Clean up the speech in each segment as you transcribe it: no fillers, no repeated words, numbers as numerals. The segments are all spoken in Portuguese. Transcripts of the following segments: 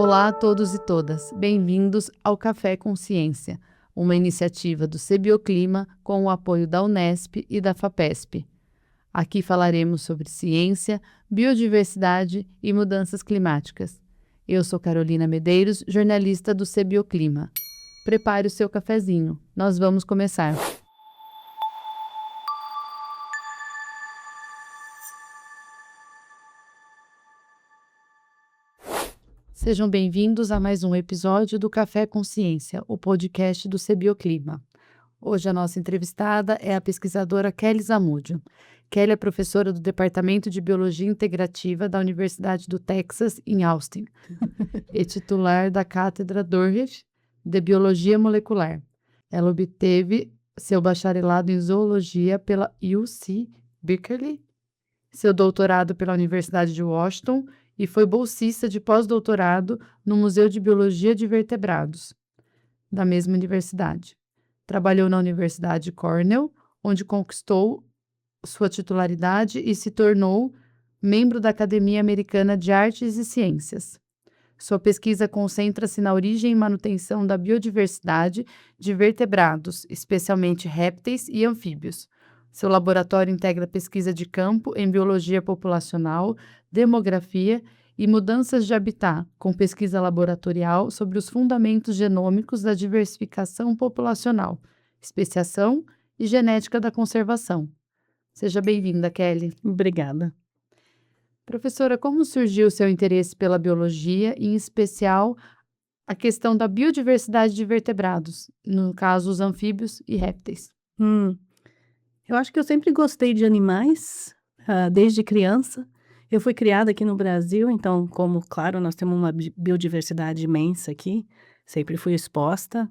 Olá a todos e todas, bem-vindos ao Café Consciência, uma iniciativa do CBioclima com o apoio da Unesp e da FAPESP. Aqui falaremos sobre ciência, biodiversidade e mudanças climáticas. Eu sou Carolina Medeiros, jornalista do CBioclima. Prepare o seu cafezinho, nós vamos começar. Sejam bem-vindos a mais um episódio do Café Consciência, o podcast do CBioclima. Hoje a nossa entrevistada é a pesquisadora Kelly Zamudio. Kelly é professora do Departamento de Biologia Integrativa da Universidade do Texas, em Austin, e titular da Cátedra Dorff de Biologia Molecular. Ela obteve seu bacharelado em Zoologia pela UC Berkeley, seu doutorado pela Universidade de Washington e foi bolsista de pós-doutorado no Museu de Biologia de Vertebrados, da mesma universidade. Trabalhou na Universidade Cornell, onde conquistou sua titularidade e se tornou membro da Academia Americana de Artes e Ciências. Sua pesquisa concentra-se na origem e manutenção da biodiversidade de vertebrados, especialmente répteis e anfíbios. Seu laboratório integra pesquisa de campo em biologia populacional, demografia e mudanças de habitat, com pesquisa laboratorial sobre os fundamentos genômicos da diversificação populacional, especiação e genética da conservação. Seja bem-vinda, Kelly. Obrigada. Professora, como surgiu o seu interesse pela biologia, e em especial a questão da biodiversidade de vertebrados, no caso os anfíbios e répteis? Eu acho que eu sempre gostei de animais, desde criança. Eu fui criada aqui no Brasil, então, como, claro, nós temos uma biodiversidade imensa aqui, sempre fui exposta,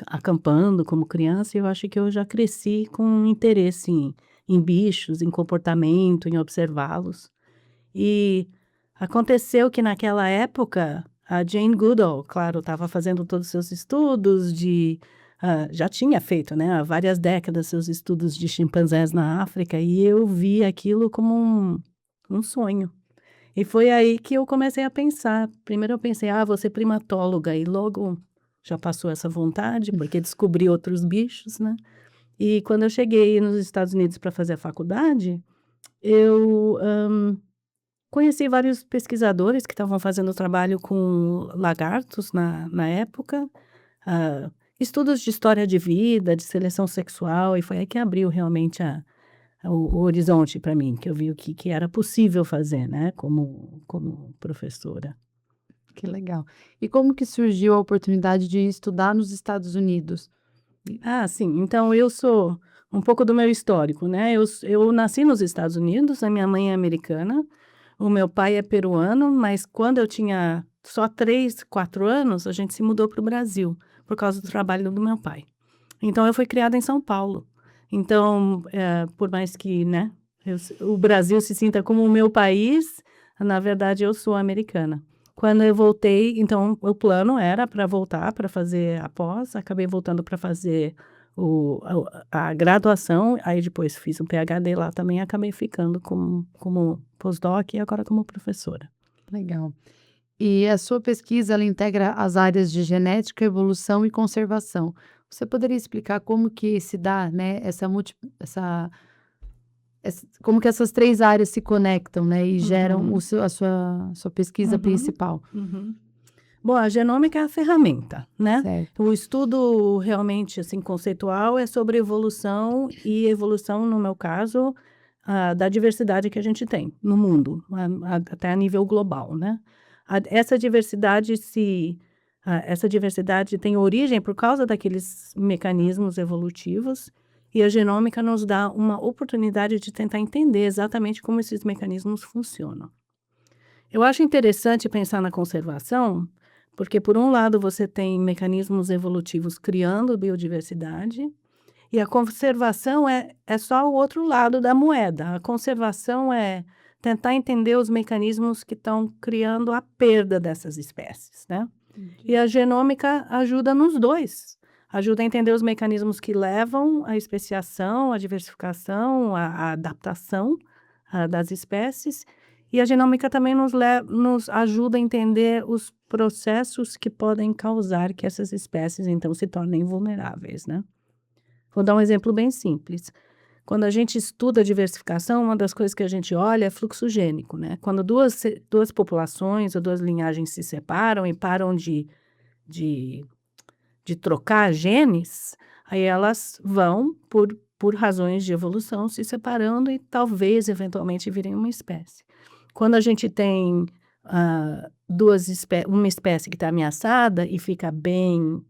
acampando como criança, e eu acho que eu já cresci com interesse em bichos, em comportamento, em observá-los. E aconteceu que naquela época, a Jane Goodall, claro, estava fazendo todos os seus estudos já tinha feito, né, há várias décadas, seus estudos de chimpanzés na África, e eu vi aquilo como um sonho. E foi aí que eu comecei a pensar. Primeiro eu pensei, vou ser primatóloga, e logo já passou essa vontade, porque descobri outros bichos, né? E quando eu cheguei nos Estados Unidos para fazer a faculdade, eu conheci vários pesquisadores que estavam fazendo trabalho com lagartos na época, estudos de história de vida, de seleção sexual, e foi aí que abriu realmente o horizonte para mim, que eu vi o que era possível fazer, né, como professora. Que legal. E como que surgiu a oportunidade de estudar nos Estados Unidos? Sim. Então, eu sou um pouco do meu histórico, né? Eu nasci nos Estados Unidos, a minha mãe é americana, o meu pai é peruano, mas quando eu tinha só 3, 4 anos, a gente se mudou para o Brasil, por causa do trabalho do meu pai. Então, eu fui criada em São Paulo. Então, por mais que, né, o Brasil se sinta como o meu país, na verdade, eu sou americana. Quando eu voltei, então, o plano era para voltar para fazer a pós, acabei voltando para fazer a graduação, aí depois fiz um PhD lá também, acabei ficando como postdoc e agora como professora. Legal. E a sua pesquisa, ela integra as áreas de genética, evolução e conservação. Você poderia explicar como que se dá, né, como que essas 3 áreas se conectam, né, e geram a sua pesquisa principal? Bom, a genômica é a ferramenta, né? Certo. O estudo realmente, assim, conceitual é sobre evolução, e evolução, no meu caso, da diversidade que a gente tem no mundo, até a nível global, né? Essa diversidade tem origem por causa daqueles mecanismos evolutivos, e a genômica nos dá uma oportunidade de tentar entender exatamente como esses mecanismos funcionam. Eu acho interessante pensar na conservação, porque, por um lado, você tem mecanismos evolutivos criando biodiversidade, e a conservação é só o outro lado da moeda. A conservação é tentar entender os mecanismos que estão criando a perda dessas espécies, né? E a genômica ajuda nos dois. Ajuda a entender os mecanismos que levam à especiação, à diversificação, à adaptação das espécies, E a genômica também nos ajuda a entender os processos que podem causar que essas espécies, então, se tornem vulneráveis, né? Vou dar um exemplo bem simples. Quando a gente estuda a diversificação, uma das coisas que a gente olha é fluxo gênico, né? Quando duas populações ou duas linhagens se separam e param de, de trocar genes, aí elas vão, por razões de evolução, se separando e talvez, eventualmente, virem uma espécie. Quando a gente tem uma espécie que está ameaçada e fica bem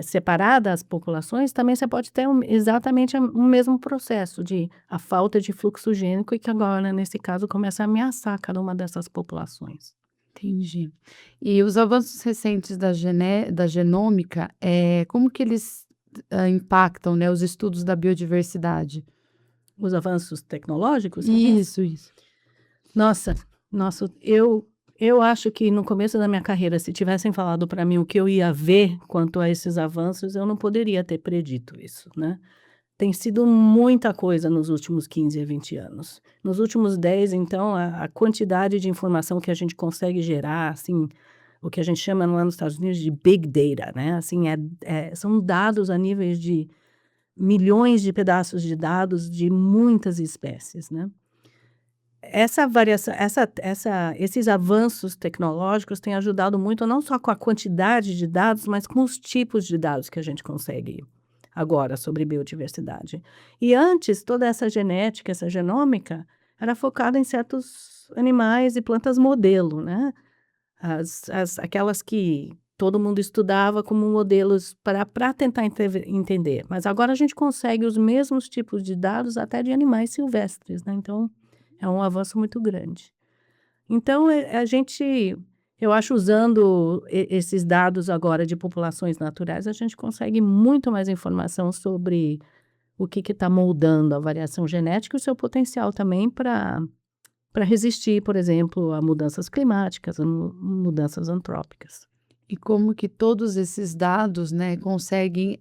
separada as populações, também você pode ter exatamente o mesmo processo de a falta de fluxo gênico e que agora, nesse caso, começa a ameaçar cada uma dessas populações. Entendi. E os avanços recentes da genômica, como que eles impactam, né, os estudos da biodiversidade? Os avanços tecnológicos, você diz? Isso. Nossa, eu acho que no começo da minha carreira, se tivessem falado para mim o que eu ia ver quanto a esses avanços, eu não poderia ter predito isso, né? Tem sido muita coisa nos últimos 15 a 20 anos. Nos últimos 10, então, a quantidade de informação que a gente consegue gerar, assim, o que a gente chama lá nos Estados Unidos de Big Data, né? Assim, são dados a níveis de milhões de pedaços de dados de muitas espécies, né? Essa variação, esses avanços tecnológicos têm ajudado muito, não só com a quantidade de dados, mas com os tipos de dados que a gente consegue agora sobre biodiversidade. E antes, toda essa genética, essa genômica, era focada em certos animais e plantas modelo, né? Aquelas que todo mundo estudava como modelos para tentar entender. Mas agora a gente consegue os mesmos tipos de dados até de animais silvestres, né? Então, é um avanço muito grande. Então, eu acho, usando esses dados agora de populações naturais, a gente consegue muito mais informação sobre o que está moldando a variação genética e o seu potencial também para resistir, por exemplo, a mudanças climáticas, a mudanças antrópicas. E como que todos esses dados, né, conseguem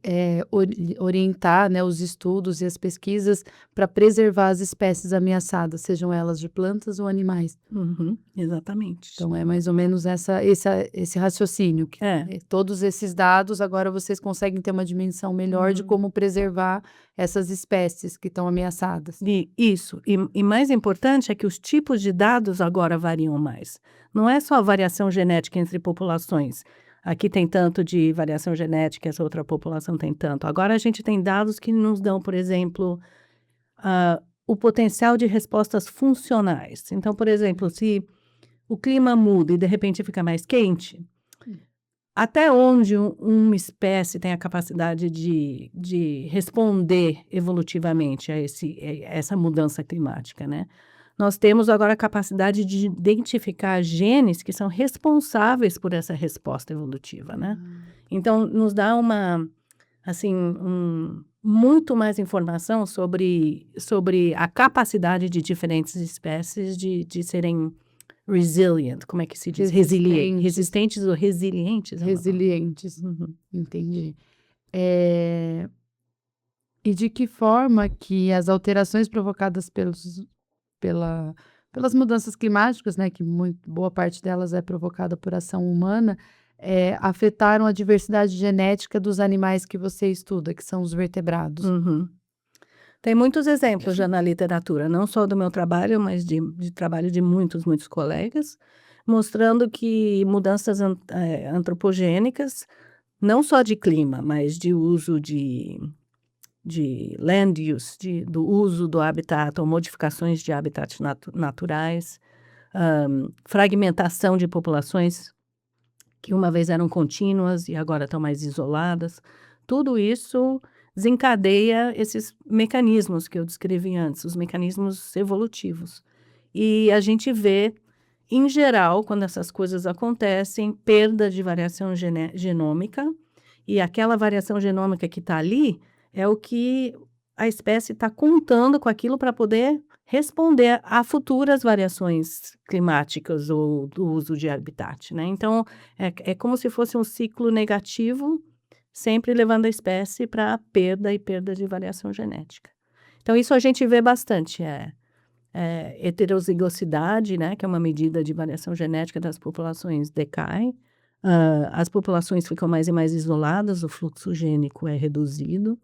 orientar, né, os estudos e as pesquisas para preservar as espécies ameaçadas, sejam elas de plantas ou animais. Uhum, exatamente. Então é mais ou menos esse raciocínio, que todos esses dados agora vocês conseguem ter uma dimensão melhor de como preservar essas espécies que estão ameaçadas. Isso. E mais importante é que os tipos de dados agora variam mais. Não é só a variação genética entre populações. Aqui tem tanto de variação genética, essa outra população tem tanto. Agora a gente tem dados que nos dão, por exemplo, o potencial de respostas funcionais. Então, por exemplo, se o clima muda e de repente fica mais quente, até onde uma espécie tem a capacidade de responder evolutivamente a essa mudança climática, né? Nós temos agora a capacidade de identificar genes que são responsáveis por essa resposta evolutiva, né? Então, nos dá muito mais informação sobre a capacidade de diferentes espécies de serem resilient, como é que se diz? Resistentes ou resilientes? Resilientes, Uhum. entendi. E de que forma que as alterações provocadas pelas mudanças climáticas, né, que boa parte delas é provocada por ação humana, afetaram a diversidade genética dos animais que você estuda, que são os vertebrados? Uhum. Tem muitos exemplos já na literatura, não só do meu trabalho, mas de trabalho de muitos colegas, mostrando que mudanças antropogênicas, não só de clima, mas de uso de land use, do uso do habitat ou modificações de habitats naturais, fragmentação de populações que uma vez eram contínuas e agora estão mais isoladas. Tudo isso desencadeia esses mecanismos que eu descrevi antes, os mecanismos evolutivos. E a gente vê, em geral, quando essas coisas acontecem, perda de variação genômica, e aquela variação genômica que está ali é o que a espécie está contando com aquilo para poder responder a futuras variações climáticas ou do uso de habitat, né? Então, é como se fosse um ciclo negativo, sempre levando a espécie para perda de variação genética. Então, isso a gente vê bastante, heterozigosidade, né, que é uma medida de variação genética das populações, decai. As populações ficam mais e mais isoladas, o fluxo gênico é reduzido.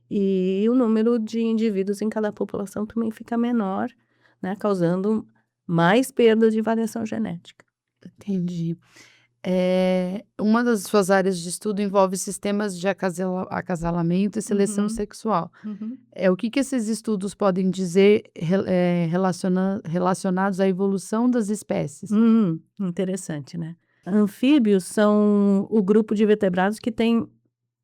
E o número de indivíduos em cada população também fica menor, né, causando mais perdas de variação genética. Entendi. Uma das suas áreas de estudo envolve sistemas de acasalamento e seleção Uhum, sexual. uhum. O que que esses estudos podem dizer relacionados à evolução das espécies? Interessante, né. Anfíbios são o grupo de vertebrados que tem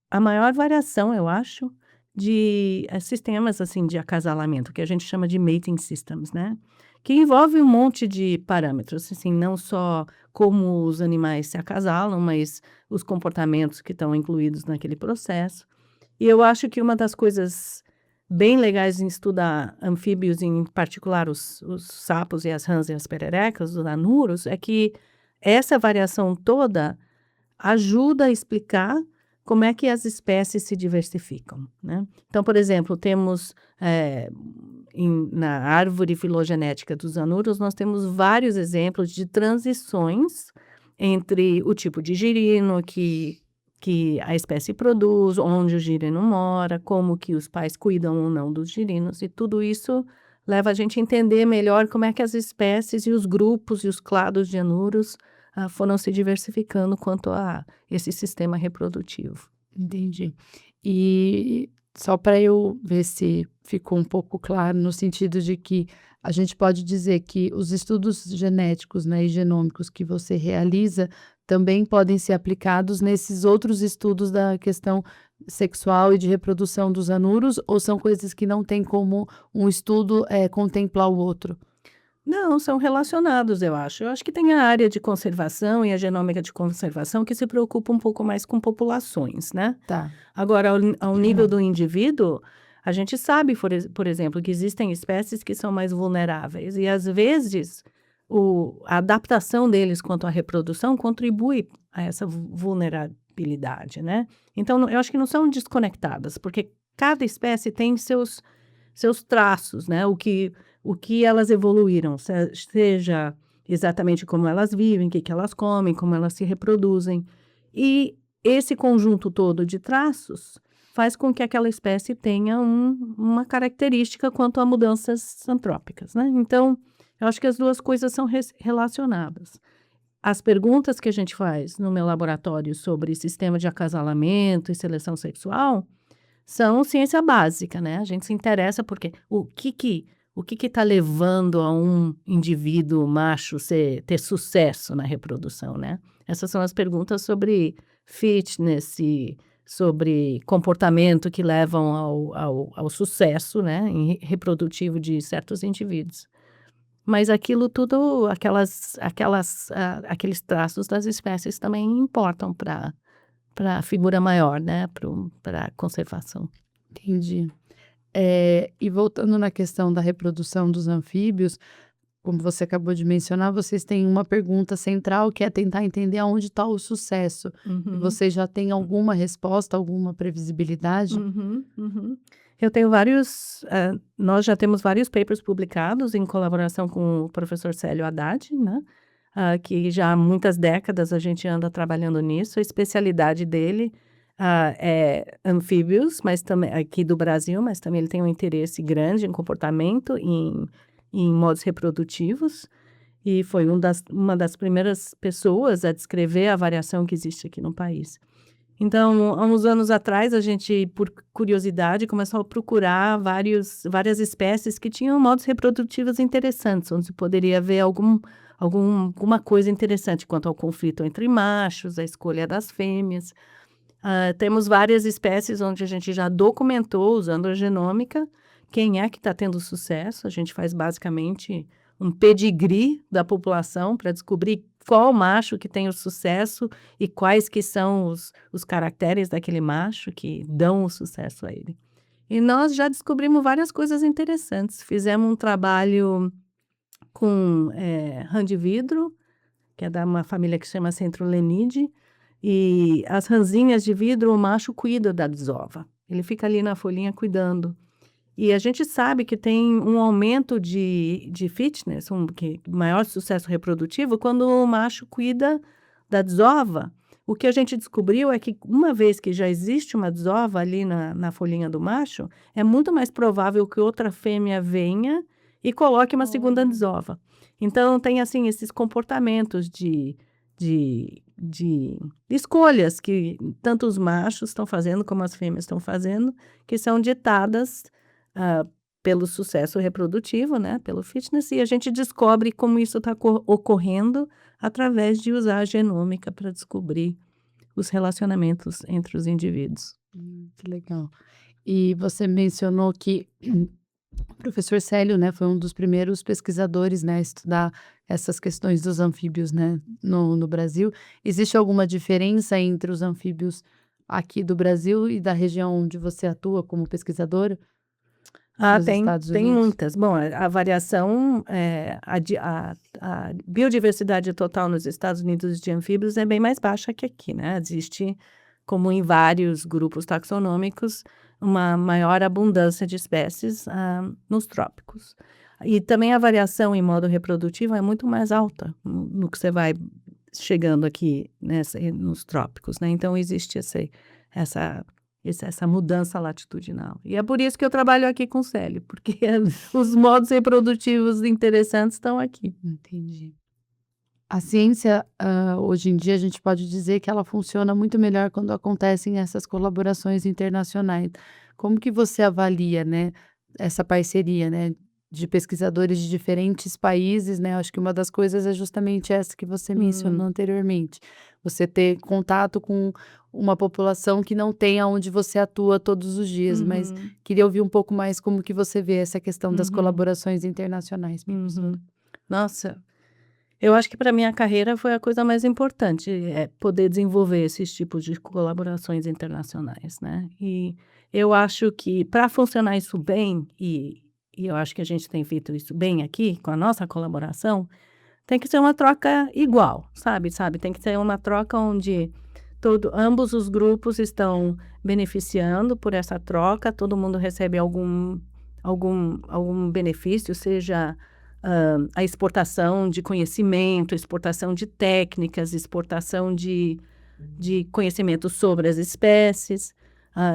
a maior variação, eu acho, de, sistemas, assim, de acasalamento, que a gente chama de mating systems, né, que envolve um monte de parâmetros, assim, não só como os animais se acasalam, mas os comportamentos que estão incluídos naquele processo. E eu acho que uma das coisas bem legais em estudar anfíbios, em particular os sapos e as rãs e as pererecas, os anuros, é que essa variação toda ajuda a explicar como é que as espécies se diversificam, né. Então, por exemplo, temos, na árvore filogenética dos anuros, nós temos vários exemplos de transições entre o tipo de girino que a espécie produz, onde o girino mora, como que os pais cuidam ou não dos girinos, e tudo isso leva a gente a entender melhor como é que as espécies e os grupos e os clados de anuros foram se diversificando quanto a esse sistema reprodutivo. Entendi. E só para eu ver se ficou um pouco claro, no sentido de que a gente pode dizer que os estudos genéticos, né, e genômicos que você realiza também podem ser aplicados nesses outros estudos da questão sexual e de reprodução dos anuros, ou são coisas que não tem como um estudo, contemplar o outro? Não, são relacionados, eu acho. Eu acho que tem a área de conservação e a genômica de conservação que se preocupa um pouco mais com populações, né. Tá. Agora, ao nível do indivíduo, a gente sabe, por exemplo, que existem espécies que são mais vulneráveis e, às vezes, a adaptação deles quanto à reprodução contribui a essa vulnerabilidade, né. Então, eu acho que não são desconectadas, porque cada espécie tem seus traços, né, o que elas evoluíram, seja exatamente como elas vivem, o que que elas comem, como elas se reproduzem. E esse conjunto todo de traços faz com que aquela espécie tenha uma característica quanto a mudanças antrópicas, né. Então, eu acho que as 2 coisas são relacionadas. As perguntas que a gente faz no meu laboratório sobre sistema de acasalamento e seleção sexual são ciência básica, né, a gente se interessa porque o que que está levando a um indivíduo macho ter sucesso na reprodução, né. Essas são as perguntas sobre fitness e sobre comportamento que levam ao sucesso, né, reprodutivo de certos indivíduos. Mas aquilo tudo, aqueles traços das espécies também importam para a figura maior, né, pra conservação. Entendi. E voltando na questão da reprodução dos anfíbios, como você acabou de mencionar, vocês têm uma pergunta central que é tentar entender aonde está o sucesso. E Uhum, vocês já têm alguma resposta, alguma previsibilidade? uhum, uhum. Eu tenho vários, nós já temos vários papers publicados em colaboração com o professor Célio Haddad, né, que já há muitas décadas a gente anda trabalhando nisso. A especialidade dele, é anfíbios, mas também aqui do Brasil, mas também ele tem um interesse grande em comportamento, em modos reprodutivos, e foi uma das primeiras pessoas a descrever a variação que existe aqui no país. Então, há uns anos atrás, a gente, por curiosidade, começou a procurar várias espécies que tinham modos reprodutivos interessantes, onde se poderia ver alguma coisa interessante quanto ao conflito entre machos, a escolha das fêmeas. Temos várias espécies onde a gente já documentou, usando a genômica, quem é que está tendo sucesso. A gente faz basicamente um pedigree da população para descobrir qual macho que tem o sucesso e quais que são os caracteres daquele macho que dão o sucesso a ele. E nós já descobrimos várias coisas interessantes. Fizemos um trabalho com, rã de vidro, que é da uma família que chama Centrolenidae, e as rãzinhas de vidro, o macho cuida da desova. Ele fica ali na folhinha cuidando. E a gente sabe que tem um aumento de fitness, maior sucesso reprodutivo, quando o macho cuida da desova. O que a gente descobriu é que uma vez que já existe uma desova ali na folhinha do macho, é muito mais provável que outra fêmea venha e coloque uma segunda Olha. desova. Então tem assim esses comportamentos de escolhas que tanto os machos estão fazendo como as fêmeas estão fazendo, que são ditadas pelo sucesso reprodutivo, né, pelo fitness, e a gente descobre como isso está ocorrendo através de usar a genômica para descobrir os relacionamentos entre os indivíduos. Que legal. E você mencionou que o professor Célio, né, foi um dos primeiros pesquisadores, né, a estudar essas questões dos anfíbios, né, no Brasil. Existe alguma diferença entre os anfíbios aqui do Brasil e da região onde você atua como pesquisadora, nos Estados Tem Unidos? muitas. Bom, a variação, a biodiversidade total nos Estados Unidos de anfíbios é bem mais baixa que aqui, né? Existe, como em vários grupos taxonômicos, uma maior abundância de espécies, nos trópicos. E também a variação em modo reprodutivo é muito mais alta no que você vai chegando aqui nos trópicos, né? Então existe essa essa mudança latitudinal. E é por isso que eu trabalho aqui com o Célio, porque os modos reprodutivos interessantes estão aqui. Entendi. A ciência, hoje em dia, a gente pode dizer que ela funciona muito melhor quando acontecem essas colaborações internacionais. Como que você avalia, né, essa parceria, né, de pesquisadores de diferentes países, né? Acho que uma das coisas é justamente essa que você mencionou Hum, anteriormente. Você ter contato com uma população que não tem aonde você atua todos os dias, mas uhum, queria ouvir um pouco mais como que você vê essa questão das uhum, colaborações internacionais, uhum. professora. Nossa, eu acho que para minha carreira foi a coisa mais importante, é poder desenvolver esses tipos de colaborações internacionais, né. E eu acho que para funcionar isso bem, e eu acho que a gente tem feito isso bem aqui, com a nossa colaboração, tem que ser uma troca igual, sabe, tem que ser uma troca onde ambos os grupos estão beneficiando por essa troca, todo mundo recebe algum benefício, seja, a exportação de conhecimento, exportação de técnicas, exportação de conhecimento sobre as espécies,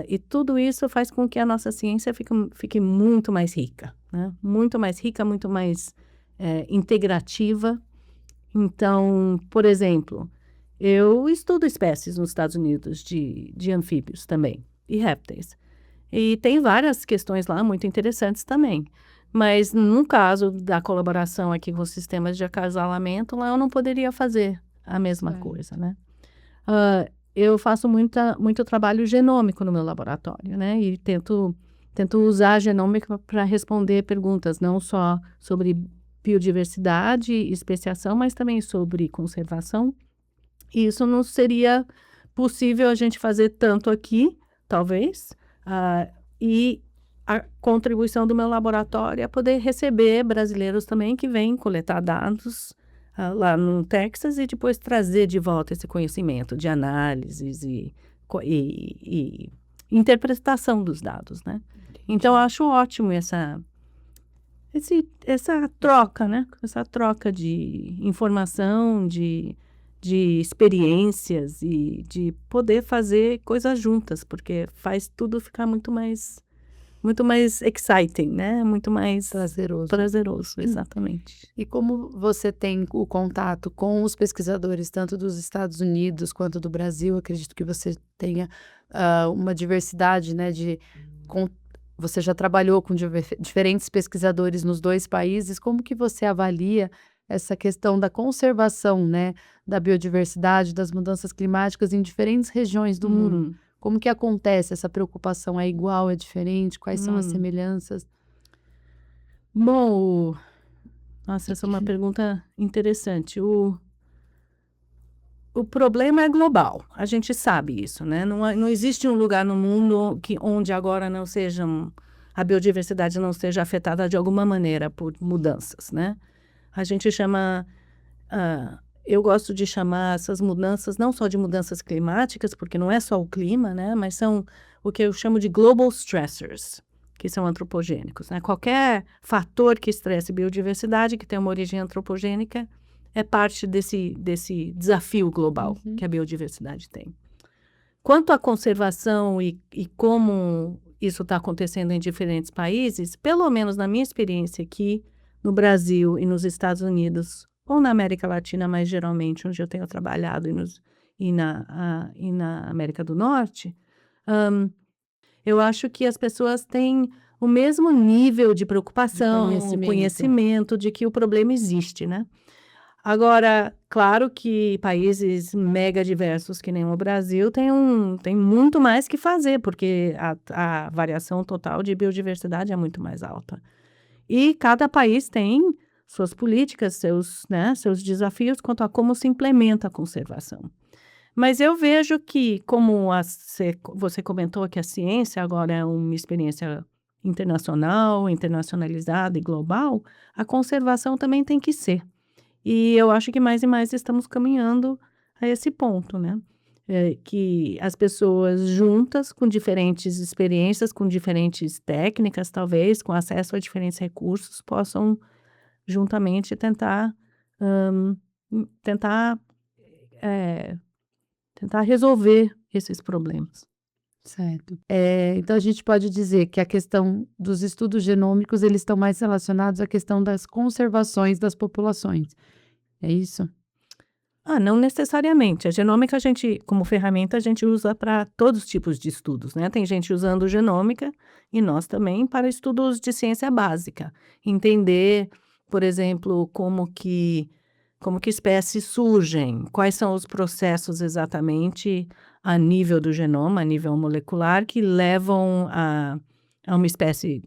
e tudo isso faz com que a nossa ciência fique muito mais rica, né, muito mais rica, muito mais, integrativa. Então, por exemplo, eu estudo espécies nos Estados Unidos de anfíbios também, e répteis. E tem várias questões lá muito interessantes também. Mas no caso da colaboração aqui com os sistemas de acasalamento, lá eu não poderia fazer a mesma coisa, Certo. né. Eu faço muito trabalho genômico no meu laboratório, né, e tento usar a genômica para responder perguntas não só sobre biodiversidade e especiação, mas também sobre conservação. E isso não seria possível a gente fazer tanto aqui, talvez, e a contribuição do meu laboratório é poder receber brasileiros também que vêm coletar dados, lá no Texas e depois trazer de volta esse conhecimento de análises e interpretação dos dados, né. Então eu Entendi. acho ótimo essa troca, né, essa troca de informação, de experiências e de poder fazer coisas juntas, porque faz tudo ficar muito mais exciting, né, muito mais Prazeroso. prazeroso, exatamente. E como você tem o contato com os pesquisadores, tanto dos Estados Unidos quanto do Brasil, acredito que você tenha, uma diversidade, né, com você já trabalhou com diferentes pesquisadores nos 2 países, como que você avalia essa questão da conservação, né, da biodiversidade, das mudanças climáticas em diferentes regiões do mundo? Hum, Como que acontece essa preocupação? É igual, é diferente? Quais são as hum. semelhanças? Bom, nossa, essa é uma pergunta interessante. O problema é global, a gente sabe isso, né, não existe um lugar no mundo onde agora não sejam a biodiversidade não seja afetada de alguma maneira por mudanças, né. A gente chama, eu gosto de chamar essas mudanças não só de mudanças climáticas, porque não é só o clima, né, mas são o que eu chamo de global stressors. que são antropogênicos, né? Qualquer fator que estresse biodiversidade, que tem uma origem antropogênica, é parte desse desafio global que a biodiversidade tem. Quanto à conservação e como isso está acontecendo em diferentes países, pelo menos na minha experiência aqui no Brasil e nos Estados Unidos, ou na América Latina, mais geralmente, onde eu tenho trabalhado, e na América do Norte, eu acho que as pessoas têm o mesmo nível de preocupação, conhecimento de que o problema existe, né? Agora, claro que países mega diversos que nem o Brasil tem muito mais que fazer, porque a variação total de biodiversidade é muito mais alta. E cada país tem suas políticas, seus desafios quanto a como se implementa a conservação. Mas eu vejo que, como você comentou que a ciência agora é uma experiência internacional, internacionalizada e global, a conservação também tem que ser. E eu acho que mais e mais estamos caminhando a esse ponto, né? Que as pessoas juntas, com diferentes experiências, com diferentes técnicas, talvez, com acesso a diferentes recursos, possam juntamente tentar resolver esses problemas. Certo. Então a gente pode dizer que a questão dos estudos genômicos, eles estão mais relacionados à questão das conservações das populações. É isso? Não necessariamente. A genômica, como ferramenta, a gente usa para todos os tipos de estudos, né? Tem gente usando genômica e nós também para estudos de ciência básica. Entender, por exemplo, como que espécies surgem, quais são os processos exatamente a nível do genoma, a nível molecular, que levam a uma espécie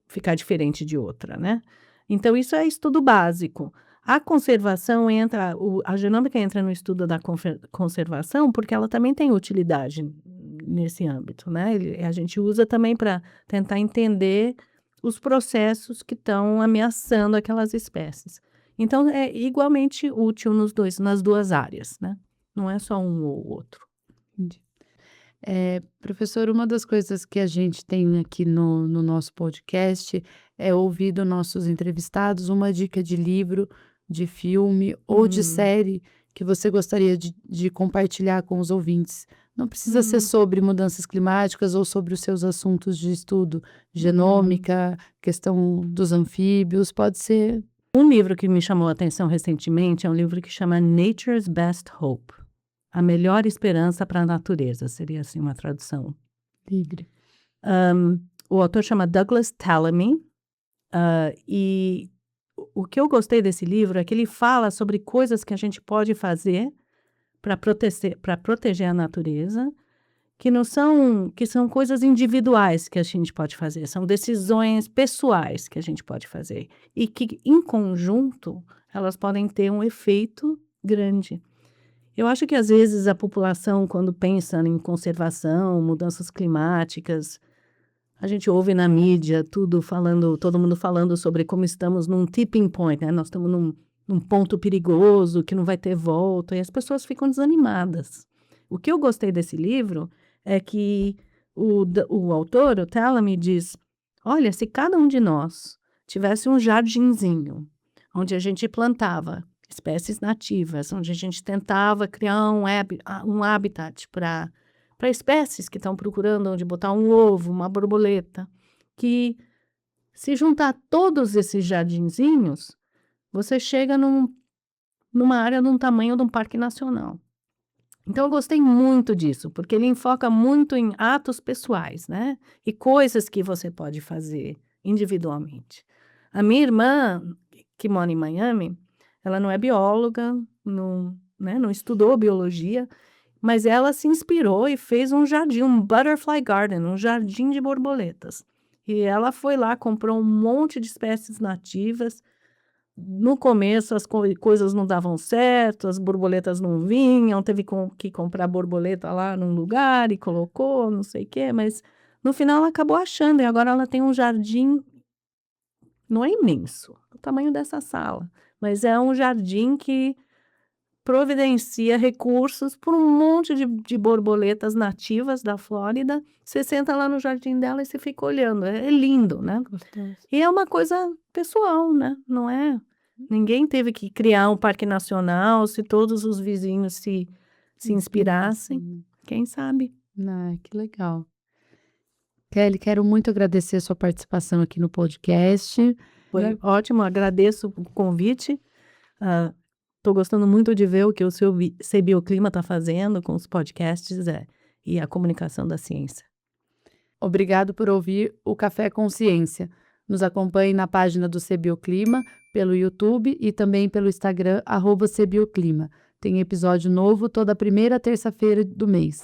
ficar diferente de outra, né? Então, isso é estudo básico. A conservação a genômica entra no estudo da conservação porque ela também tem utilidade nesse âmbito, né? A gente usa também para tentar entender os processos que estão ameaçando aquelas espécies. Então, é igualmente útil nas duas áreas, né? Não é só um ou outro. Entendi. Professor, uma das coisas que a gente tem aqui no nosso podcast é ouvir dos nossos entrevistados uma dica de livro, de filme ou de série que você gostaria de compartilhar com os ouvintes. Não precisa ser sobre mudanças climáticas ou sobre os seus assuntos de estudo, genômica, questão dos anfíbios, pode ser. Um livro que me chamou a atenção recentemente é um livro que chama Nature's Best Hope. A Melhor Esperança para a Natureza, seria assim uma tradução livre. O autor chama Douglas Tallamy, e o que eu gostei desse livro é que ele fala sobre coisas que a gente pode fazer para proteger a natureza, que são coisas individuais que a gente pode fazer, são decisões pessoais que a gente pode fazer e que, em conjunto, elas podem ter um efeito grande. Eu acho que, às vezes, a população, quando pensa em conservação, mudanças climáticas, a gente ouve na mídia todo mundo falando sobre como estamos num tipping point, né? Nós estamos num ponto perigoso, que não vai ter volta, e as pessoas ficam desanimadas. O que eu gostei desse livro é que o autor, o Tallamy, diz: olha, se cada um de nós tivesse um jardinzinho, onde a gente plantava espécies nativas, onde a gente tentava criar um habitat para espécies que estão procurando onde botar um ovo, uma borboleta, que se juntar todos esses jardinzinhos, você chega numa área de um tamanho de um parque nacional. Então, eu gostei muito disso, porque ele enfoca muito em atos pessoais, né? E coisas que você pode fazer individualmente. A minha irmã, que mora em Miami, ela não é bióloga, não estudou biologia, mas ela se inspirou e fez um jardim, um butterfly garden, um jardim de borboletas. E ela foi lá, comprou um monte de espécies nativas. No começo as coisas não davam certo, as borboletas não vinham, teve que comprar borboleta lá num lugar e colocou, não sei o quê, mas no final ela acabou achando e agora ela tem um jardim, não é imenso, o tamanho dessa sala, mas é um jardim que providencia recursos para um monte de borboletas nativas da Flórida. Você senta lá no jardim dela e você fica olhando, é lindo, né. Gostoso. E é uma coisa pessoal, né, não é ninguém teve que criar um parque nacional, se todos os vizinhos se inspirassem, quem sabe. Ai, que legal. Kelly, quero muito agradecer a sua participação aqui no podcast. Foi ótimo, agradeço o convite. Estou gostando muito de ver o que o seu Cbioclima está fazendo com os podcasts, e a comunicação da ciência. Obrigado por ouvir o Café Consciência. Nos acompanhe na página do Cbioclima, pelo YouTube e também pelo Instagram, @Cbioclima. Tem episódio novo toda primeira terça-feira do mês.